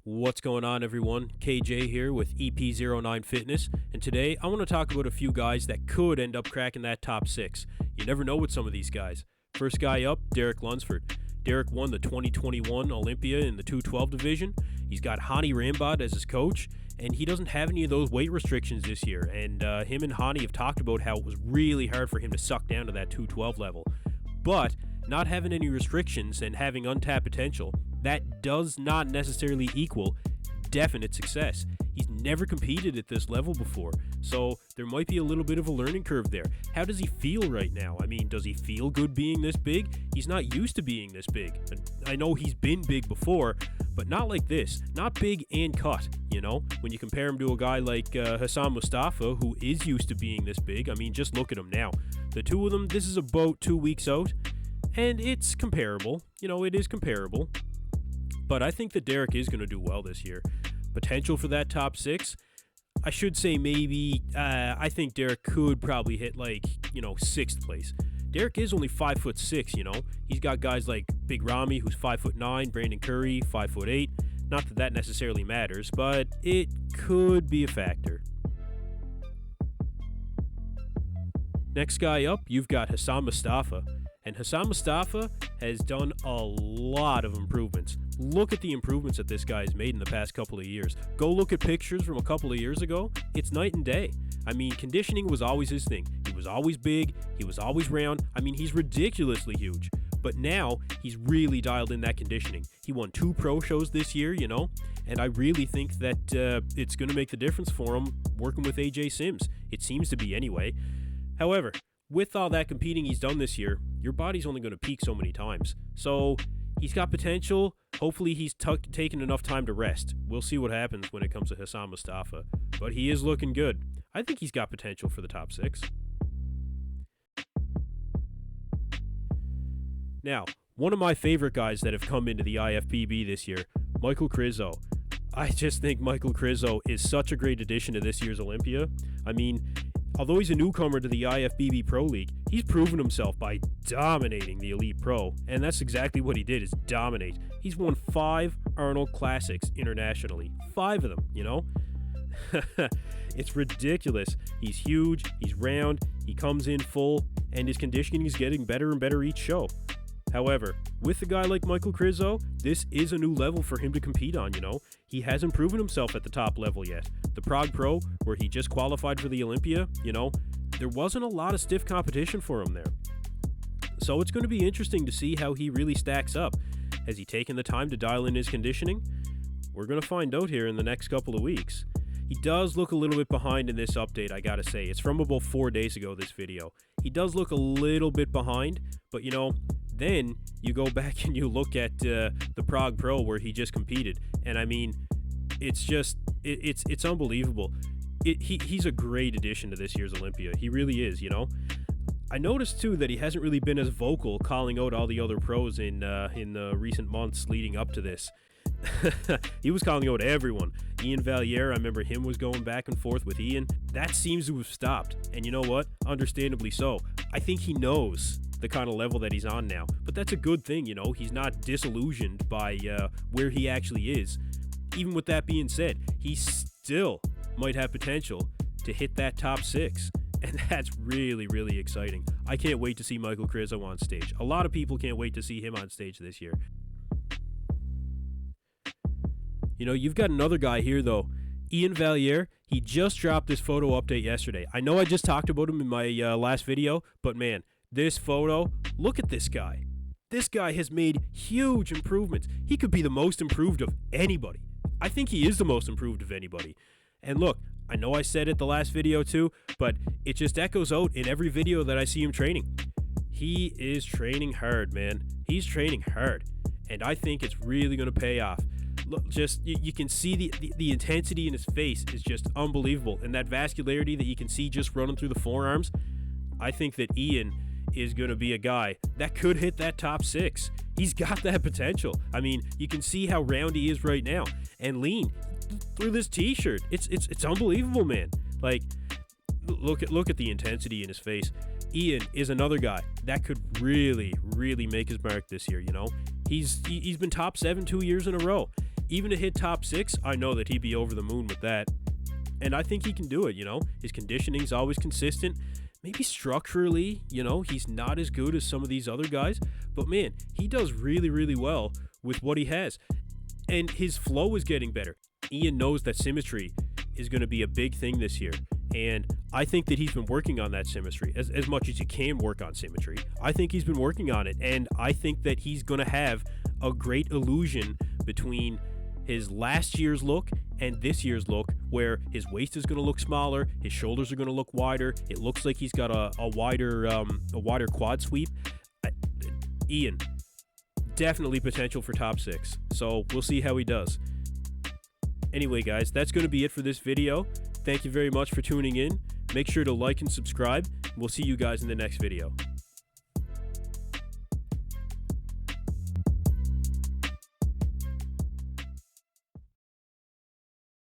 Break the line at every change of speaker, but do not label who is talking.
What's going on, everyone? KJ here with EP09 Fitness, and today I want to talk about a few guys that could end up cracking that top 6. You never know with some of these guys. First guy up, Derek Lunsford. Derek won the 2021 Olympia in the 212 division. He's got Hani Rambod as his coach, and he doesn't have any of those weight restrictions this year. And him and Hani have talked about how it was really hard for him to suck down to that 212 level. But not having any restrictions and having untapped potential, that does not necessarily equal definite success. He's never competed at this level before, so there might be a little bit of a learning curve there. How does he feel right now? I mean, does he feel good being this big? He's not used to being this big. I know he's been big before, but not like this. Not big and cut, you know? When you compare him to a guy like Hassan Mostafa, who is used to being this big, I mean, just look at him now. The two of them, this is about 2 weeks out, and it's comparable. You know, it is comparable. But I think that Derek is going to do well this year. Potential for that top 6, I should say maybe, I think Derek could probably hit 6th place. Derek is only 5'6", you know. He's got guys like Big Ramy, who's 5'9", Brandon Curry, 5'8". Not that that necessarily matters, but it could be a factor. Next guy up, you've got Hassan Mostafa. And Hassan Mostafa has done a lot of improvements. Look at the improvements that this guy has made in the past couple of years. Go look at pictures from a couple of years ago. It's night and day. I mean, conditioning was always his thing. He was always big. He was always round. I mean, he's ridiculously huge. But now, he's really dialed in that conditioning. He won 2 pro shows this year, you know, and I really think that it's going to make the difference for him working with AJ Sims. It seems to be anyway. However, with all that competing he's done this year, your body's only going to peak so many times. So he's got potential. Hopefully he's taken enough time to rest. We'll see what happens when it comes to Hassan Mostafa. But he is looking good. I think he's got potential for the top 6. Now, one of my favorite guys that have come into the IFBB this year, Michal Krizo. I just think Michal Krizo is such a great addition to this year's Olympia. I mean, although he's a newcomer to the IFBB Pro League, he's proven himself by dominating the Elite Pro, and that's exactly what he did, is dominate. He's won 5 Arnold Classics internationally. 5 of them, you know? It's ridiculous. He's huge, he's round, he comes in full, and his conditioning is getting better and better each show. However, with a guy like Michal Krizo, this is a new level for him to compete on, you know? He hasn't proven himself at the top level yet. The Prague Pro, where he just qualified for the Olympia, you know, there wasn't a lot of stiff competition for him there. So it's going to be interesting to see how he really stacks up. Has he taken the time to dial in his conditioning? We're going to find out here in the next couple of weeks. He does look a little bit behind in this update, I gotta say. It's from about 4 days ago, this video. He does look a little bit behind, but you know, then you go back and you look at the Prague Pro where he just competed, and I mean, it's just, it's unbelievable. He's a great addition to this year's Olympia. He really is, you know. I noticed too that he hasn't really been as vocal calling out all the other pros in the recent months leading up to this. He was calling out everyone. Iain Valliere, I remember him was going back and forth with Iain. That seems to have stopped, and you know what? Understandably so. I think he knows the kind of level that he's on now, but that's a good thing, you know. He's not disillusioned by where he actually is. Even with that being said, he still might have potential to hit that top 6, and that's really, really exciting. I can't wait to see Michal Krizo on stage. A lot of people can't wait to see him on stage this year. You know, you've got another guy here, though. Iain Valliere, he just dropped this photo update yesterday. I know I just talked about him in my last video, but man, this photo, look at this guy. This guy has made huge improvements. He could be the most improved of anybody. I think he is the most improved of anybody. And look, I know I said it the last video too, but it just echoes out in every video that I see him training. He is training hard, man. He's training hard. And I think it's really going to pay off. Look, just you can see the intensity in his face is just unbelievable, and that vascularity that you can see just running through the forearms. I think that Iain is going to be a guy that could hit that top 6. He's got that potential. I mean, you can see how round he is right now and lean through this t-shirt. It's unbelievable, man. Like, look at the intensity in his face. Iain is another guy that could really make his mark this year, you know. He's been top 7 2 years in a row. even to hit top 6, I know that he'd be over the moon with that. And I think he can do it, His conditioning's always consistent. Maybe structurally, he's not as good as some of these other guys. But man, he does really, really well with what he has. And his flow is getting better. Iain knows that symmetry is going to be a big thing this year. And I think that he's been working on that symmetry as much as you can work on symmetry. I think he's been working on it. And I think that he's going to have a great illusion between his last year's look and this year's look, where his waist is going to look smaller, his shoulders are going to look wider. It looks like he's got a wider quad sweep. Iain, definitely potential for top 6. So we'll see how he does. Anyway, guys, that's going to be it for this video. Thank you very much for tuning in. Make sure to like and subscribe. We'll see you guys in the next video.